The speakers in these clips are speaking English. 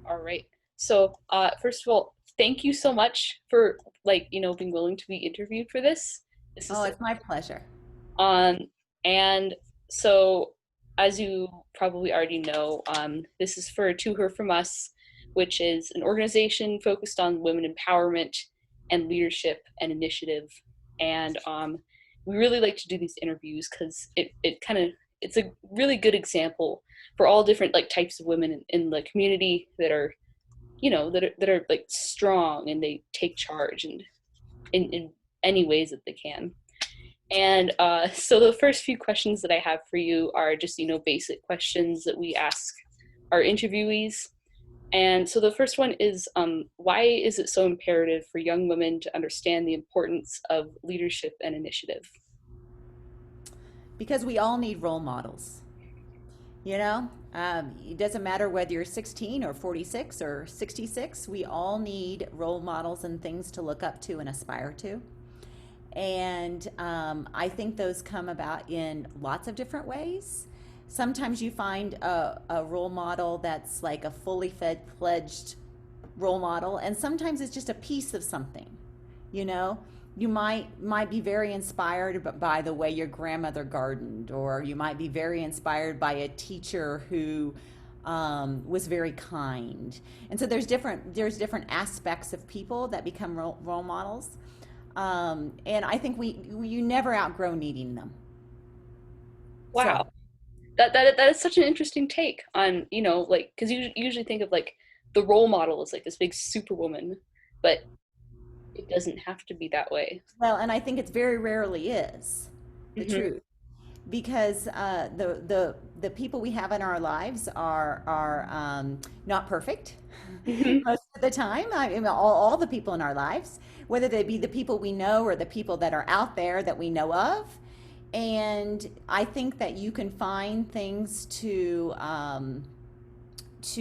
All right. So, first of all, thank you so much for being willing to be interviewed for this. This Oh, is it's my pleasure. um and so as you probably already know, this is for To Her From Us, which is an organization focused on women empowerment and leadership and initiative. And we really like to do these interviews because it kind of it's a really good example for all different like types of women in the community that are that are like strong and they take charge and in any ways that they can. And so the first few questions that I have for you are just basic questions that we ask our interviewees. And so the first one is, why is it so imperative for young women to understand the importance of leadership and initiative? Because we all need role models. You know, it doesn't matter whether you're 16 or 46 or 66, we all need role models and things to look up to and aspire to. And I think those come about in lots of different ways. Sometimes you find a role model that's like a fully fledged role model, and sometimes it's just a piece of something. You know, you might be very inspired by the way your grandmother gardened, or you might be very inspired by a teacher who was very kind. And so there's different aspects of people that become role models. And I think you never outgrow needing them. So Wow, that is such an interesting take on like because you usually think of like the role model as like this big superwoman, but it doesn't have to be that way. well, and I think it's very rarely is the Hmm. truth. Because the people we have in our lives are not perfect Hmm. most of the time. I mean, all the people in our lives, whether they be the people we know or the people that are out there that we know of. And I think that you can find things to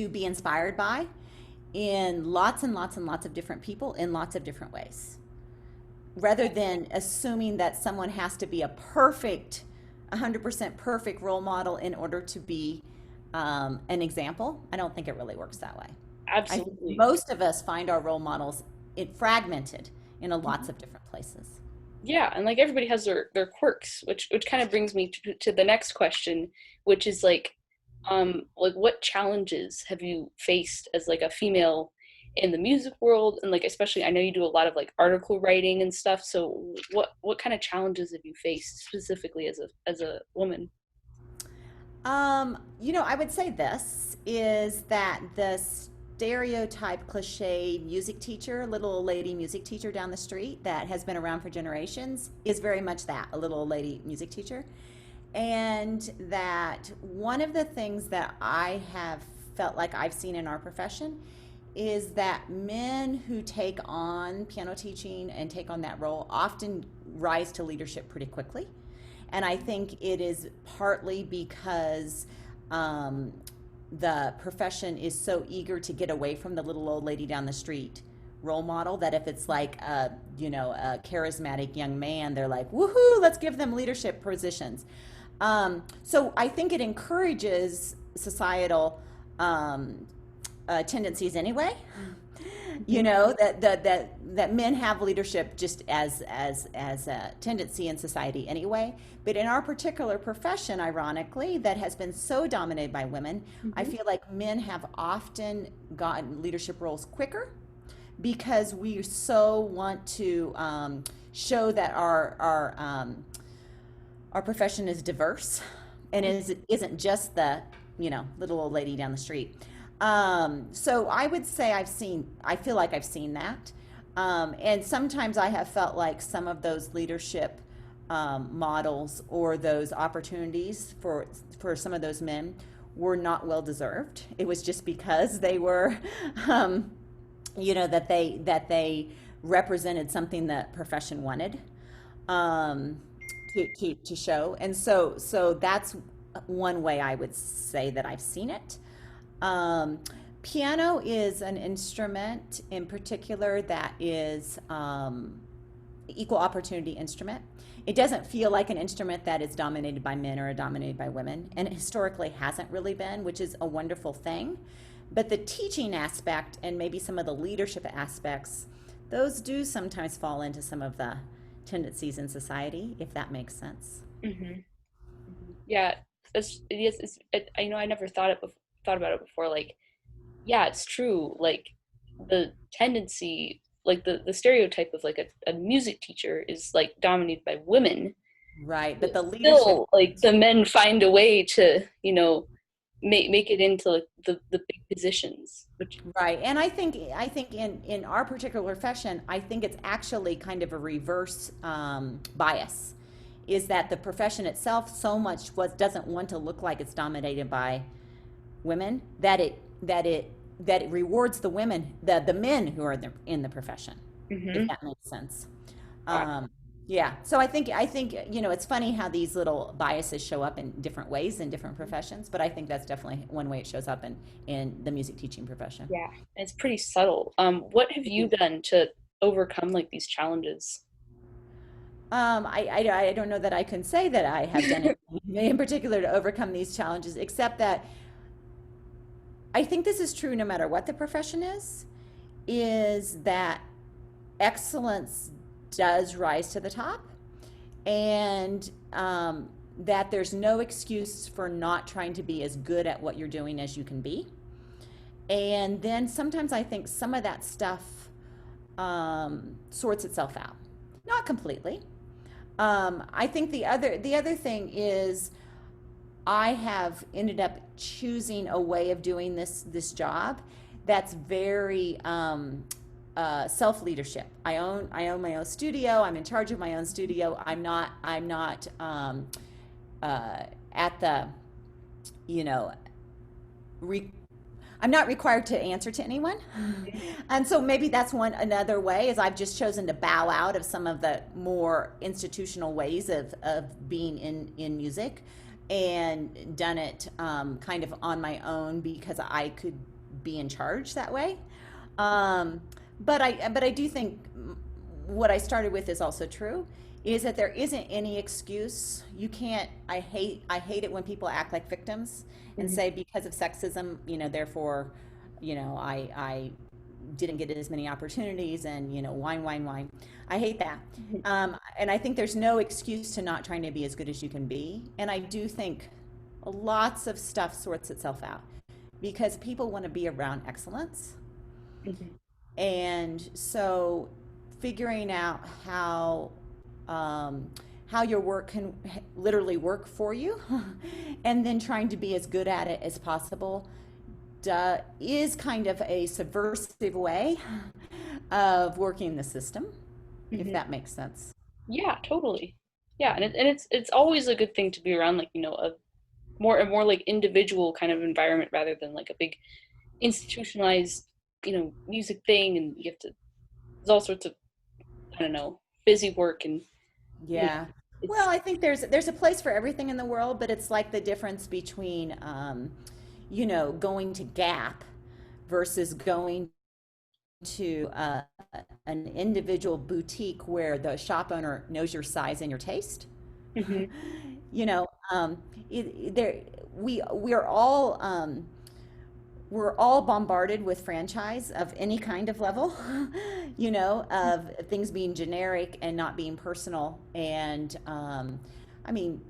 be inspired by in lots and lots and lots of different people in lots of different ways, rather than assuming that someone has to be a perfect 100% perfect role model in order to be an example. I don't think it really works that way. I think Absolutely. most of us find our role models fragmented in a lots of different places. Yeah, and like everybody has their quirks, which kind of brings me to the next question, which is like what challenges have you faced as like a female in the music world, and like especially I know you do a lot of like article writing and stuff, so what kind of challenges have you faced specifically as a woman? I would say this is that the stereotype cliche music teacher, little old lady music teacher down the street that has been around for generations is very much that, a little old lady music teacher. And that one of the things that I have felt like I've seen in our profession is that men who take on piano teaching and take on that role often rise to leadership pretty quickly. And I think it is partly because um, the profession is so eager to get away from the little old lady down the street role model, that if it's like a charismatic young man, they're like, woohoo, let's give them leadership positions. So I think it encourages societal tendencies anyway. You Mhm. know that men have leadership just as a tendency in society anyway. But in our particular profession, ironically, that has been so dominated by women, I Mhm. feel like men have often gotten leadership roles quicker because we so want to show that our profession is diverse and isn't just the little old lady down the street. So I would say I feel like I've seen that. And sometimes I have felt like some of those leadership models or those opportunities for some of those men were not well deserved. It was just because they were, um, that they represented something that profession wanted um, to show. And so that's one way I would say that I've seen it. Um, Piano is an instrument in particular that is equal opportunity instrument. It doesn't feel like an instrument that is dominated by men or dominated by women, and historically hasn't really been, which is a wonderful thing But the teaching aspect and maybe some of the leadership aspects, those do sometimes fall into some of the tendencies in society, if that makes sense. Hmm. Yeah, yes, I know I never thought about it before. Like, yeah, it's true. Like the tendency, like the stereotype of like a music teacher is like dominated by women. Right, But but the leadership, still, like the men find a way to, make it into like the big positions, which. right. And I think in our particular profession, I think it's actually kind of a reverse bias, is that the profession itself so much was doesn't want to look like it's dominated by women that it rewards the women, the men who are in the profession, if Hmm. that makes sense. Um, yeah. So I think it's funny how these little biases show up in different ways in different professions, but I think that's definitely one way it shows up in the music teaching profession. Yeah, it's pretty subtle. What have you done to overcome like these challenges? I don't know that I can say that I have done anything in particular to overcome these challenges, except that I think this is true no matter what the profession is that excellence does rise to the top, and that there's no excuse for not trying to be as good at what you're doing as you can be. And then sometimes I think some of that stuff sorts itself out, not completely. I think the other thing is I have ended up choosing a way of doing this job that's very self leadership. I own my own studio. I'm in charge of my own studio. I'm not at the you know re- I'm not required to answer to anyone. And so maybe that's one another way is I've just chosen to bow out of some of the more institutional ways of being in music and done it kind of on my own because I could be in charge that way. Um, but I do think what I started with is also true is that there isn't any excuse. You can't I hate it when people act like victims and Mhm. say because of sexism, therefore, I didn't get as many opportunities and whine. I hate that. And I think there's no excuse to not trying to be as good as you can be. And I do think lots of stuff sorts itself out because people want to be around excellence. Mhm. And so figuring out how your work can literally work for you and then trying to be as good at it as possible is kind of a subversive way of working the system, if Mhm. that makes sense. Yeah, totally. Yeah, and it's always a good thing to be around like, a more like individual kind of environment rather than like a big institutionalized, music thing and you have to there's all sorts of, I don't know, busy work and you know, Yeah. Well, it's. I think there's a place for everything in the world, but it's like the difference between going to Gap versus going to an individual boutique where the shop owner knows your size and your taste. Mhm. you know, um, there we're all bombarded with franchise of any kind of level, of things being generic and not being personal. And I mean,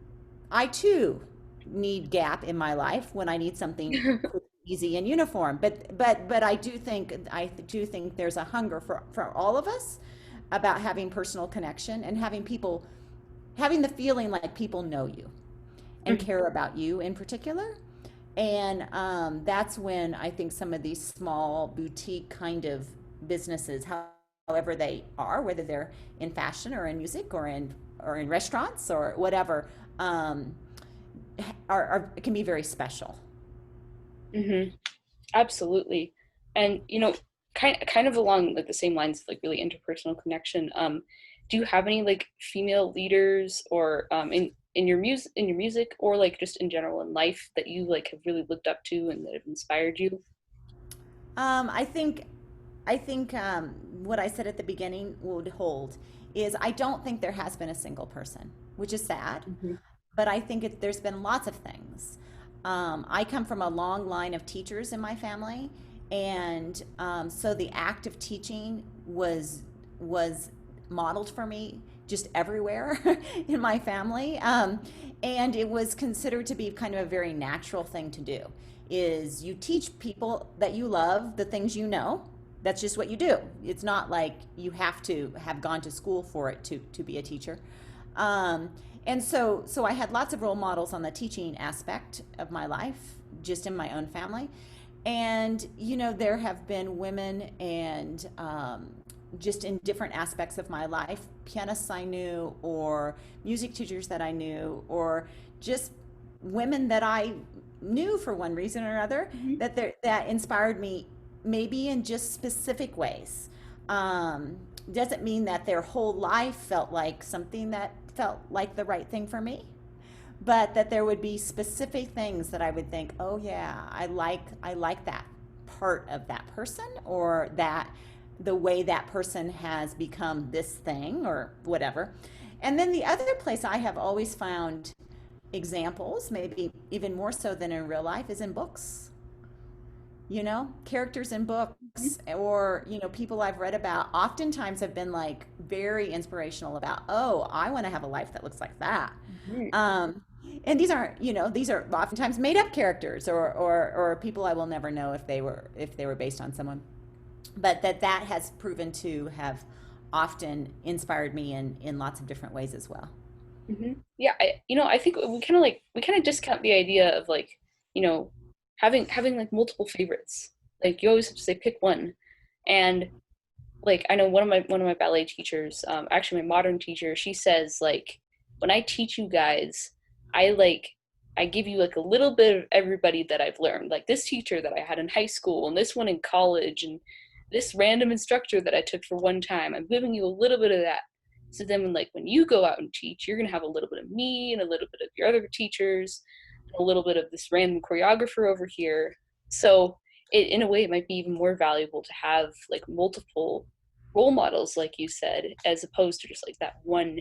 I too need Gap in my life when I need something quick, easy, and uniform. But I do think there's a hunger for all of us about having personal connection and having the feeling like people know you and Mhm. care about you in particular. And that's when I think some of these small boutique kind of businesses, however they are, whether they're in fashion or in music or in restaurants or whatever, um, can be very special. Mhm. Absolutely. And kind of along like the same lines of like really interpersonal connection, do you have any like female leaders or in your music or like just in general in life that you like have really looked up to and that have inspired you? I think what I said at the beginning would hold is I don't think there has been a single person, which is sad, Mhm. but I think there's been lots of things. I come from a long line of teachers in my family, and so the act of teaching was modeled for me just everywhere in my family, and it was considered to be kind of a very natural thing to do. Is you teach people that you love the things you know. That's just what you do. It's not like you have to have gone to school for it to be a teacher. Um, and so I had lots of role models on the teaching aspect of my life, just in my own family. And, there have been women and just in different aspects of my life, pianists I knew, or music teachers that I knew, or just women that I knew for one reason or another Hmm. that inspired me, maybe in just specific ways. Um, doesn't mean that their whole life felt like something that felt like the right thing for me, but that there would be specific things that I would think, oh yeah, I like that part of that person, or that the way that person has become this thing or whatever. And then the other place I have always found examples, maybe even more so than in real life, is in books. Characters in books, or people I've read about oftentimes have been like very inspirational about, oh, I want to have a life that looks like that. Hmm. um, and these are oftentimes made up characters, or people I will never know if they were based on someone, but that has proven to have often inspired me in lots of different ways as well. Hmm. Yeah, I think we kind of discount the idea of like, you know, having like multiple favorites. Like you always have to say pick one, and like I know one of my ballet teachers, actually my modern teacher, she says like when I teach you guys, I give you like a little bit of everybody that I've learned. Like this teacher that I had in high school and this one in college and this random instructor that I took for one time. I'm giving you a little bit of that. So then like when you go out and teach, you're gonna have a little bit of me and a little bit of your other teachers and a little bit of this random choreographer over here. So in a way it might be even more valuable to have like multiple role models, like you said, as opposed to just like that one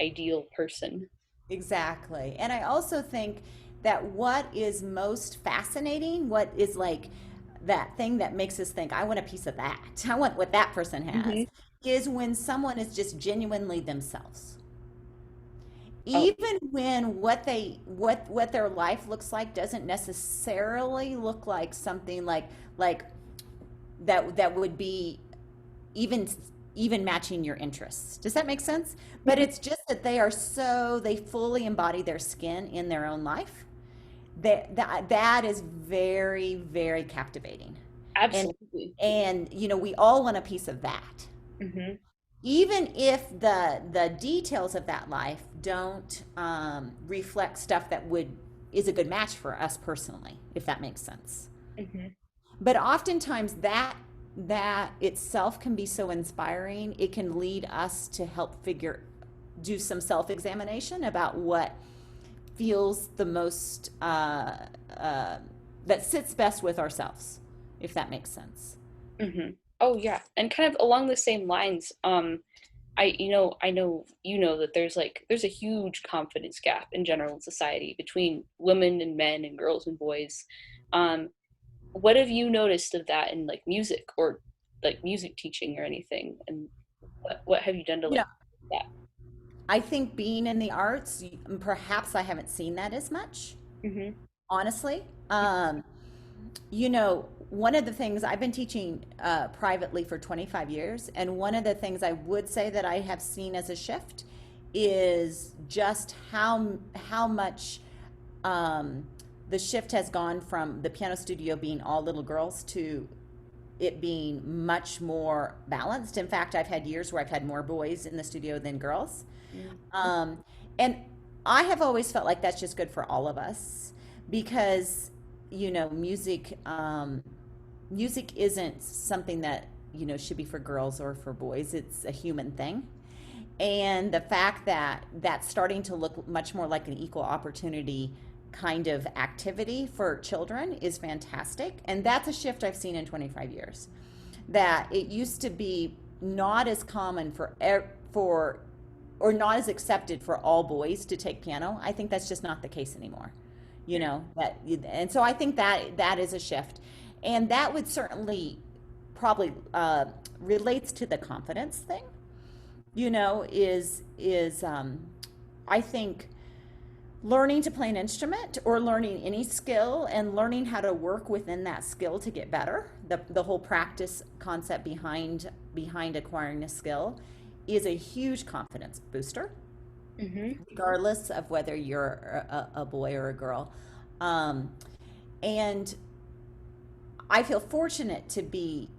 ideal person. Exactly. And I also think that what is most fascinating, what is like that thing that makes us think, I want a piece of that, I want what that person Hmm. has, is when someone is just genuinely themselves. Oh. Even when what their life looks like doesn't necessarily look like something like that would be even even matching your interests. Does that make sense? But Mhm. it's just that they fully embody their skin in their own life. That is very, very captivating. And Absolutely. we all want a piece of that. Hmm. Even if the details of that life don't reflect stuff that would is a good match for us personally, if that makes sense. Hmm. But oftentimes that itself can be so inspiring. It can lead us to help do some self-examination about what feels the most uh, that sits best with ourselves, if that makes sense. Hmm. Oh yeah, and kind of along the same lines, I know that there's a huge confidence gap in general in society between women and men and girls and boys. Um, what have you noticed of that in like music or like music teaching or anything? And what have you done to You know, like that? I think being in the arts, perhaps I haven't seen that as much, Hmm. honestly. One of the things I've been teaching privately for 25 years, and one of the things I would say that I have seen as a shift is just how much um, the shift has gone from the piano studio being all little girls to it being much more balanced. In fact, I've had years where I've had more boys in the studio than girls. Um, and I have always felt like that's just good for all of us because, music isn't something that, should be for girls or for boys. It's a human thing. And the fact that that's starting to look much more like an equal opportunity kind of activity for children is fantastic. And that's a shift I've seen in 25 years. That it used to be not as common for or not as accepted for all boys to take piano. I think that's just not the case anymore. you know, and so I think that that is a shift. And that would certainly probably relates to the confidence thing, you know, I think learning to play an instrument or learning any skill and learning how to work within that skill to get better, the whole practice concept behind acquiring a skill is a huge confidence booster, Mm-hmm. regardless of whether you're a boy or a girl. Um, and I feel fortunate to be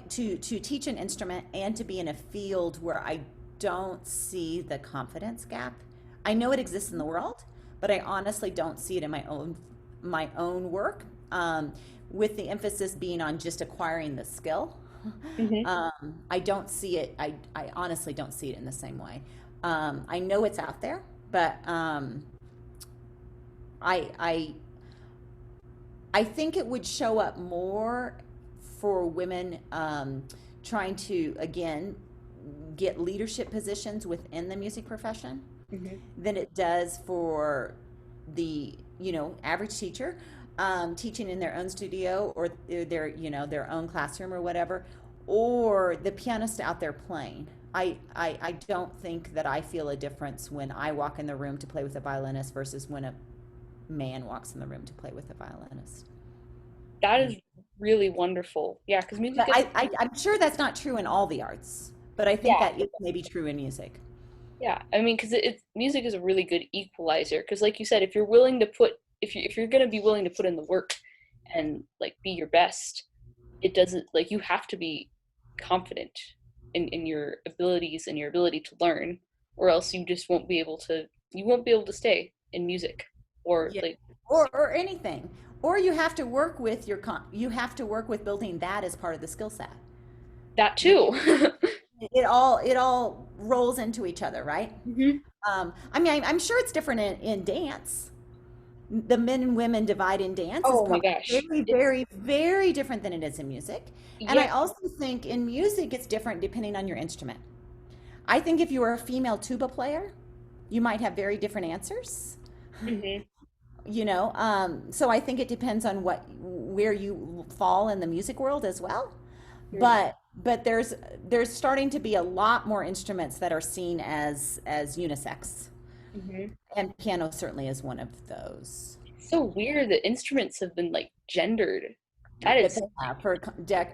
to teach an instrument and to be in a field where I don't see the confidence gap. I know it exists in the world, but I honestly don't see it in my own work. With the emphasis being on just acquiring the skill, Mm-hmm. I don't see it. I honestly don't see it in the same way. I know it's out there, but I I think it would show up more for women trying to, again, get leadership positions within the music profession Mm-hmm. than it does for the, you know, average teacher teaching in their own studio or their, you know, their own classroom or whatever, or the pianist out there playing. I don't think that I feel a difference when I walk in the room to play with a violinist versus when a man walks in the room to play with a violinist. That is really wonderful. Yeah, because music But is, I'm sure that's not true in all the arts, but I think yeah, that is maybe true in music. yeah. I mean, because it's music is a really good equalizer. Because, like you said, if you're willing to put, if you're gonna be willing to put in the work and like be your best, it doesn't like you have to be confident in your abilities and your ability to learn, or else you just won't be able to. You won't be able to stay in music, or Yeah. like Or anything. Or you have to work with you have to work with building that as part of the skill set. that You too. it all rolls into each other, right? Hmm. I mean, I'm sure it's different in dance. The men and women divide in dance is Oh my probably gosh, very, it's very, very different than it is in music. And yeah. I also think in music it's different depending on your instrument. I think if you were a female tuba player, you might have very different answers, Hmm. you know. So I think it depends on what where you fall in the music world as well. But there's starting to be a lot more instruments that are seen as unisex, Hmm. and piano certainly is one of those. So weird that instruments have been like gendered. That That is, they have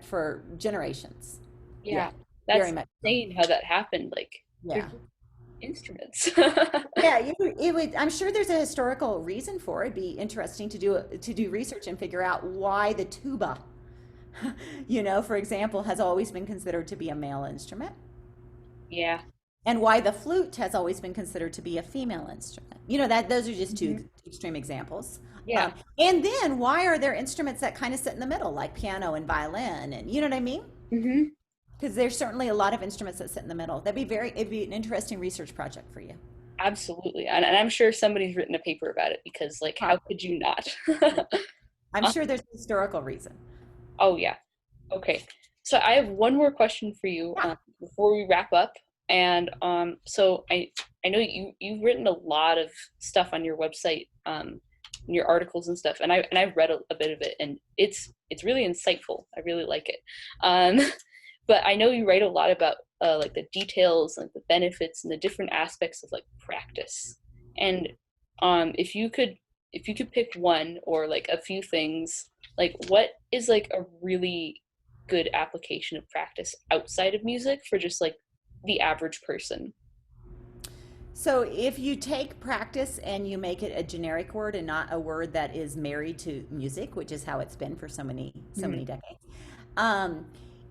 for generations. yeah, Yeah, very that's much so. insane how that happened. Like, they're Yeah. just instruments. Yeah, it would. I'm sure there's a historical reason for it. It'd be interesting to do research and figure out why the tuba, you know, for example, has always been considered to be a male instrument, Yeah. and why the flute has always been considered to be a female instrument. You know, that those are just Hmm. two extreme examples. Yeah. And then why are there instruments that kind of sit in the middle, like piano and violin, and you know what I mean? Hmm. Because there's certainly a lot of instruments that sit in the middle. It'd be an interesting research project for you. Absolutely. And I'm sure somebody's written a paper about it because, like, how Probably. could you not? Yeah. I'm Uh, sure there's a historical reason. oh, yeah. Okay. So I have one more question for you Yeah. before we wrap up. And so I know you've written a lot of stuff on your website, in your articles and stuff, and I've read a bit of it, and it's really insightful. I really like it. Um, but I know you write a lot about like the details, like the benefits and the different aspects of like practice. And if you could pick one or like a few things, like what is like a really good application of practice outside of music for just like the average person? So if you take practice and you make it a generic word and not a word that is married to music, which is how it's been for so Hmm. many decades, um,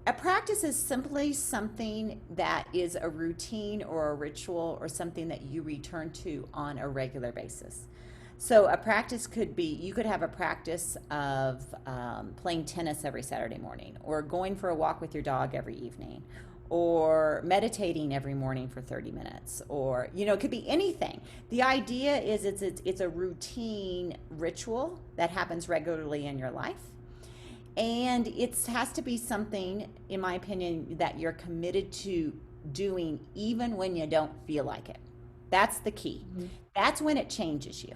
a practice is simply something that is a routine or a ritual or something that you return to on a regular basis. So a practice could be you could have a practice of playing tennis every Saturday morning, or going for a walk with your dog every evening, or meditating every morning for 30 minutes, or you know, it could be anything. The idea is it's a routine ritual that happens regularly in your life, and it has to be something, in my opinion, that you're committed to doing even when you don't feel like it. That's the key. Mhm. That's when it changes you.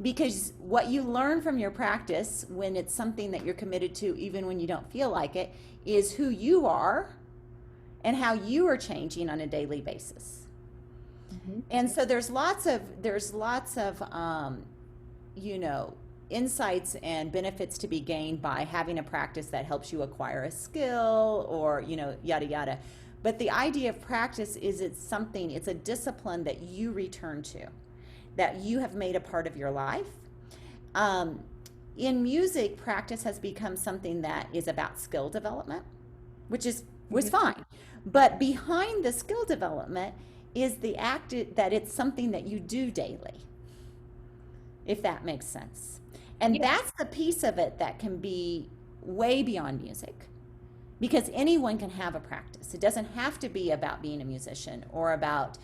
Because what you learn from your practice when it's something that you're committed to, even when you don't feel like it, is who you are and how you are changing on a daily basis. Hmm. And so there's lots of you know, insights and benefits to be gained by having a practice that helps you acquire a skill or, you know, yada yada. But the idea of practice is it's a discipline that you return to, that you have made a part of your life. Um, in music, practice has become something that is about skill development, which is was Hmm. fine. But behind the skill development is the act that it's something that you do daily, if that makes sense. And Yeah. that's the piece of it that can be way beyond music because anyone can have a practice. It doesn't have to be about being a musician or about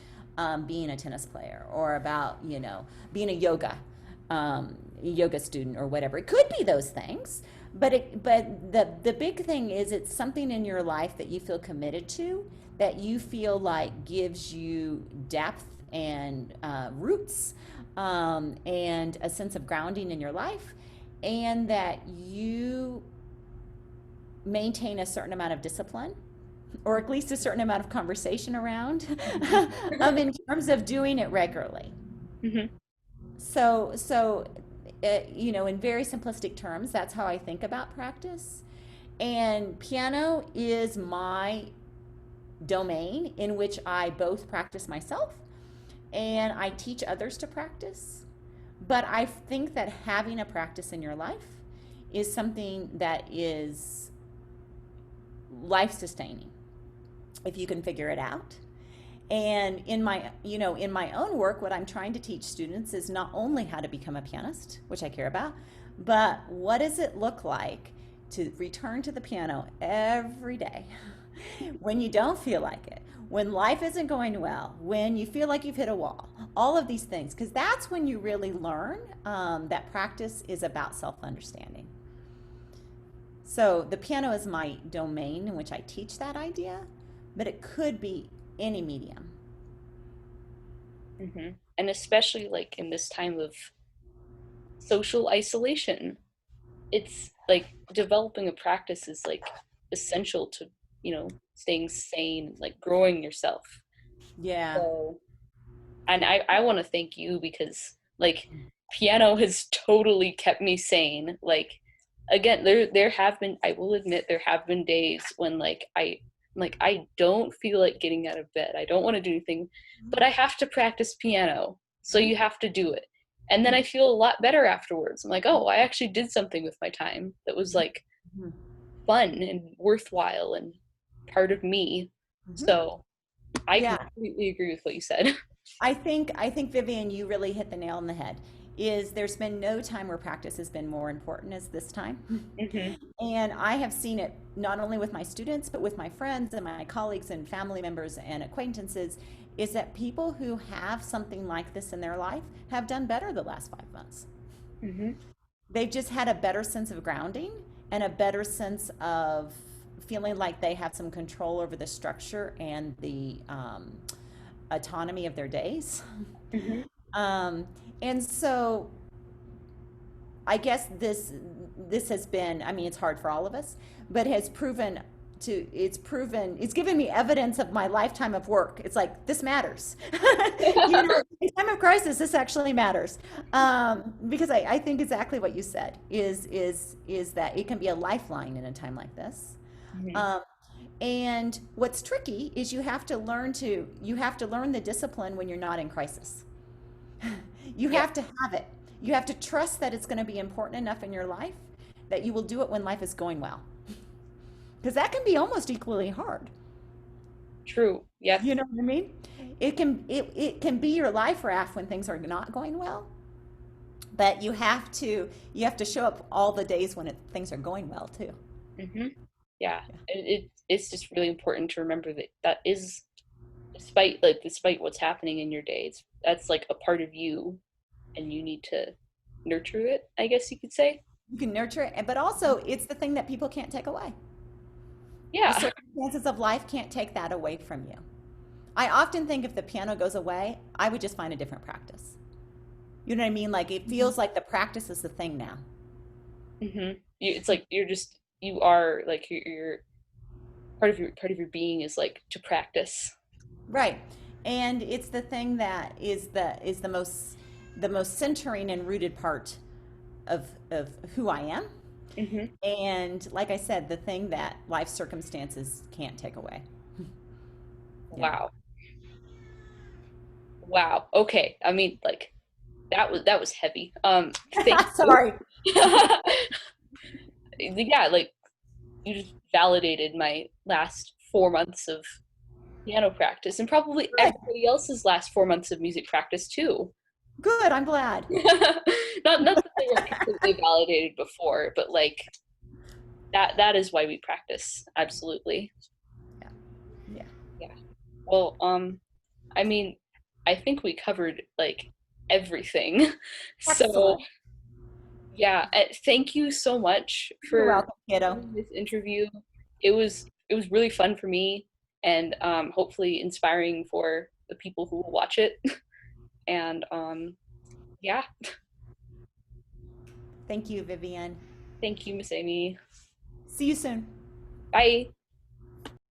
being a tennis player or about, you know, being a yoga student or whatever. It could be those things, but the big thing is it's something in your life that you feel committed to, that you feel like gives you depth and roots and a sense of grounding in your life, and that you maintain a certain amount of discipline or at least a certain amount of conversation around in terms of doing it regularly. Hmm. So you know, in very simplistic terms, that's how I think about practice. And piano is my domain in which I both practice myself and I teach others to practice. But I think that having a practice in your life is something that is life sustaining if you can figure it out. And in my, you know, in my own work, what I'm trying to teach students is not only how to become a pianist, which I care about, but what does it look like to return to the piano every day when you don't feel like it, when life isn't going well, when you feel like you've hit a wall, all of these things, because that's when you really learn that practice is about self-understanding. So the piano is my domain in which I teach that idea, but it could be any medium. Hmm. And especially like in this time of social isolation, it's like developing a practice is like essential to, staying sane, like growing yourself. Yeah. So, and I want to thank you because like piano has totally kept me sane. Like again, there have been, I will admit, there have been days when I don't feel like getting out of bed. I don't want to do anything, but I have to practice piano. So you have to do it. And then I feel a lot better afterwards. I'm like, oh, I actually did something with my time that was like Mhm. fun and worthwhile and part of me. Mhm. So I Yeah, completely agree with what you said. I think Vivian, you really hit the nail on the head. Is there's been no time where practice has been more important as this time. Hmm. And I have seen it not only with my students, but with my friends and my colleagues and family members and acquaintances, is that people who have something like this in their life have done better the last 5 months. Hmm. They've just had a better sense of grounding and a better sense of feeling like they have some control over the structure and the autonomy of their days. Hmm. Um, and so I guess this has been, I mean, it's hard for all of us, but has proven it's given me evidence of my lifetime of work. It's like this matters. You know, in time of crisis, this actually matters. Because I think exactly what you said is that it can be a lifeline in a time like this. Hmm. Um, and what's tricky is you have to learn the discipline when you're not in crisis. You Yeah. have to have it. You have to trust that it's going to be important enough in your life that you will do it when life is going well. Because that can be almost equally hard. True. Yep. You know what I mean? It can be your life raft when things are not going well, but you have to show up all the days when things are going well too. Hmm. Yeah. It's just really important to remember that that is, despite what's happening in your day, that's like a part of you, and you need to nurture it, I guess you could say. You can nurture it, but also it's the thing that people can't take away. The Yeah. circumstances of life can't take that away from you. I often think if the piano goes away, I would just find a different practice. You know what I mean? Like it Mhm. feels like the practice is the thing now. It's like you're just you are like you're part of your being is like to practice. Right. And it's the thing that is the most centering and rooted part of who I am. Hmm. And like I said, the thing that life circumstances can't take away. Yeah. Wow. Wow. Okay. I mean, like that was heavy. Thank you. Sorry. Yeah, like you just validated my last 4 months of piano practice and probably Good. everybody else's last 4 months of music practice too. Good. I'm glad. Not that they weren't completely validated before, but like that is why we practice. Absolutely. Yeah. Yeah. Yeah. Well, I mean, I think we covered like everything. So, Excellent. yeah, thank you so much You're for welcome, kiddo. doing this interview. It was really fun for me and hopefully inspiring for the people who will watch it. And yeah, Thank you, Vivian. thank you, Miss Amy. See you soon. Bye.